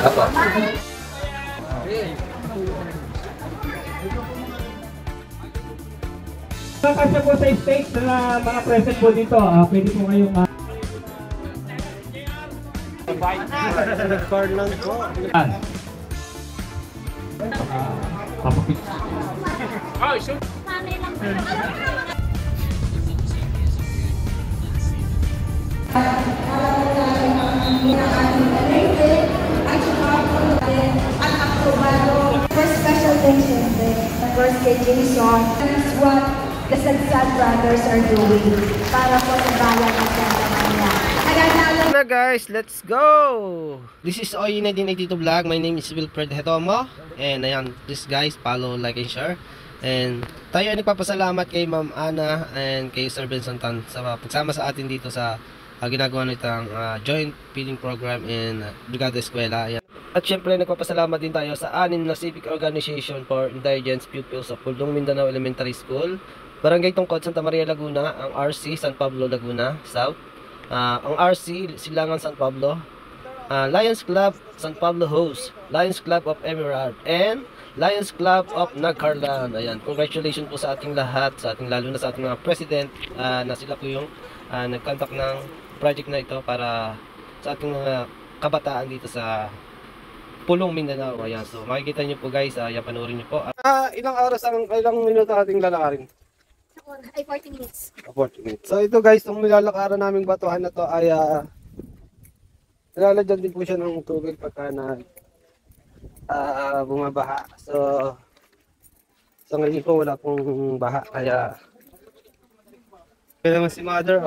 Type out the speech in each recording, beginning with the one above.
Apo. Kasi po sa stage na mga present po dito, pwede po kayong Carland po. papapit. First special thanks syempre, first kay Jason. That's what the Sagsad brothers are doing para po sa bayan ng Santa Maria. Na guys, let's go! This is OE1982 Vlog. My name is Wilfred Hetomo. And ayan, please guys, follow, like, and share. And tayo ay nagpapasalamat kay Ma'am Ana and kay Sir Ben Santan sa pagsama sa atin dito sa ginagawa nitong joint feeding program in Brigada Eskwela. Ayan. At syempre nagpapasalamat din tayo sa 6 na civic organization for indigent pupils sa Puldong Mindanao Elementary School, Barangay Tungkod, Santa Maria, Laguna, ang RC, San Pablo, Laguna, South, ang RC, Silangan, San Pablo, Lions Club, San Pablo Host, Lions Club of Emerald, and Lions Club of Nagcarlan. Ayan, congratulations po sa ating lahat, sa ating lalo na sa ating mga president na sila po yung nag-contact ng project na ito para sa ating mga kabataan dito sa Pulong Mindanao. Ayan, so makikita nyo po guys, ayan, panoorin nyo po. Ilang minuto ating lalakarin? Ay, 40 minutes. 40 minutes. So ito guys, itong nilalakaran naming batuhan na to ay nilalagyan din po siya ng tubig pagka na bumabaha. So ngayon po wala pong baha, kaya naman si mother,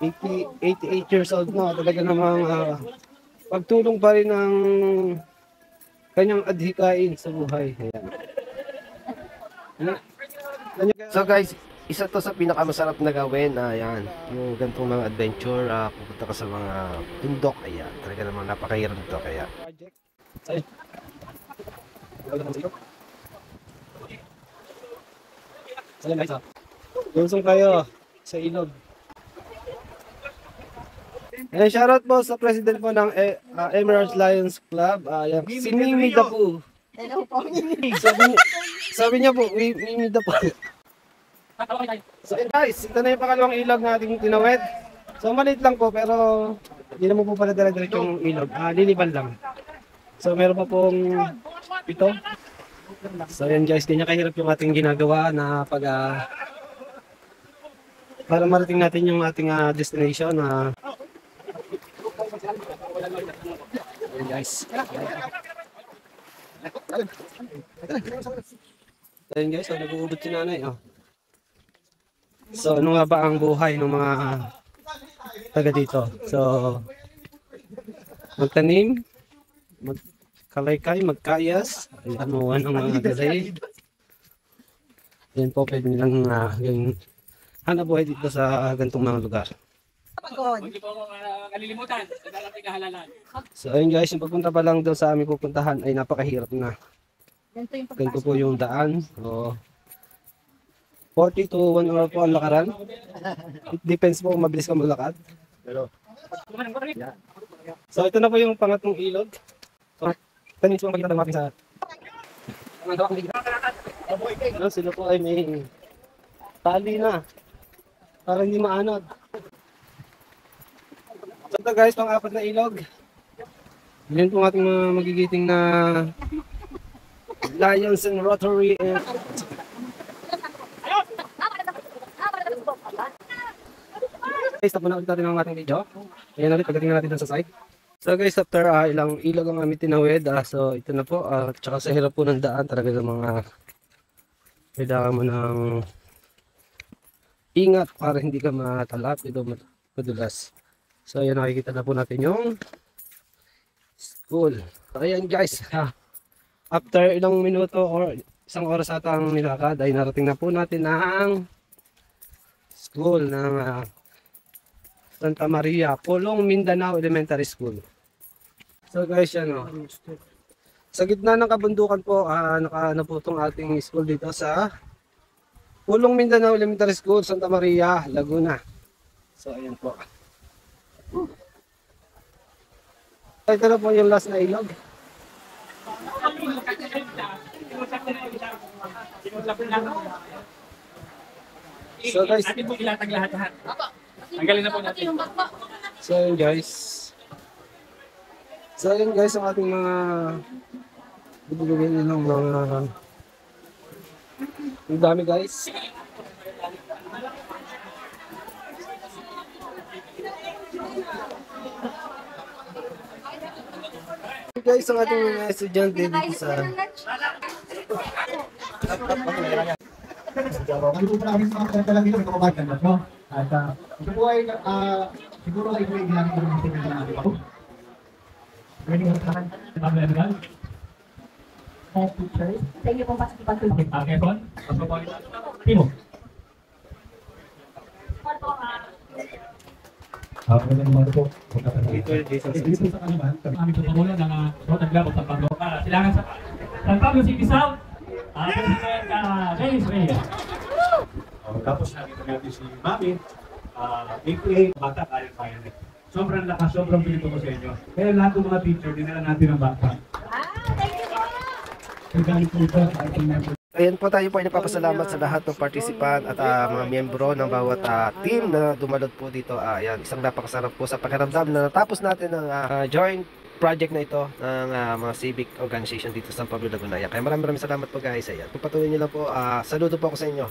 88 years old na, talaga namang pagtulong pa rin ng kanyang adhikain sa buhay. Ayan. So guys, isa to sa pinakamasarap na gawin. Ayan, yung ganitong mga adventure, pupunta ka sa mga bundok. Ayan, talaga namang napakahirap nito. Kaya Lunsong kayo sa ilog. Ayan, shoutout po sa president po ng Emerald Lions Club. Ayan, si Mimi Dapu. Hello po. Sabi niya po, Mimi Dapu. So guys, ito na yung pangalawang ilog na ating tinawid. So maliit lang po, pero hindi naman po pala dire-diretso yung ilog. Liliban lang. So meron pa pong ito. So yan guys, ganyan kahirap yung ating ginagawa na para marating natin yung ating destination. Yan guys. Ayan guys, nag-uubot si nanay. So ano nga ba ang buhay ng mga taga dito? So magtanim, magkalaykay, magkayas, anuan ang mga gazay. Yan po pwede nilang hanap buhay dito sa ganitong mga lugar. Hindi po ako kalilimutan sa darating kahalalan. So ayun guys, yung pagpunta pa lang daw sa aming pupuntahan ay napakahirap na. Ganito po yung daan. So 40 to 1 hour po ang lakaran. It depends po kung mabilis ka maglakad. Pero so ito na po yung pangatlong ilog. So tanis po ang pagkita ng mapping sa sila po ay may tali na para hindi maanod. So ito guys, pang-apat na ilog. Yan po ating mga magigiting na Lions and Rotary and guys, tapos na ulit natin ang ating video. Ayan ulit, pagdating na natin sa site. So guys, after ilang ilog ang aming tinawid, so ito na po, tsaka sa hirap po ng daan, talaga ng mga kailangan mo ng ingat para hindi ka matalap ito madulas. So ayan, nakikita na po natin yung school. So ayan guys, after ilang minuto or isang oras ata ang nilakad ay narating na po natin ang school ng Santa Maria, Pulong Mindanao Elementary School. So guys, yan sa gitna ng kabundukan po, nakaano po itong ating school dito sa Pulong Mindanao Elementary School, Santa Maria, Laguna. So ayan po. Ito na po yung last na ilog. So guys, atin po ilatag lahat-lahat. Tanggalin na po natin. so yun guys. So yun guys, ang ating mga bibigyan ng mga ang dami guys. Guys, ang ating mga estudyante dito sa Nandito po namin sa mga talaga dito, may kapabagan na, no? At ito po ay, siguro ay ito ay ginamit ko ng mga tingin natin ako. Pwede mo sa akin, Pablo Edgar. Teachers, sa inyo pong pagtulong. Kevon, Timo. Pwede naman ito po. Dito sa kaniman, kami po pamulo ng Rotary Club of San Pablo. Silangan sa San Pablo City South. President James Reyes. Tapos nakita natin si Mami, APA, bata kaya kaya. Sobrang lakas, sobrang pinito ko sa inyo. Kaya lahat ng mga teacher, dinala natin ang bata. Thank you po. Ayan po, tayo po ay nagpapasalamat sa lahat ng participant at mga miyembro ng bawat team na dumalot po dito. Ayan, isang napakasarap po sa pakiramdam na natapos natin ang joint project na ito ng mga civic organization dito sa San Pablo, Laguna. Kaya maraming salamat po guys. Ayan, patuloy nyo lang po. Saludo po ako sa inyo.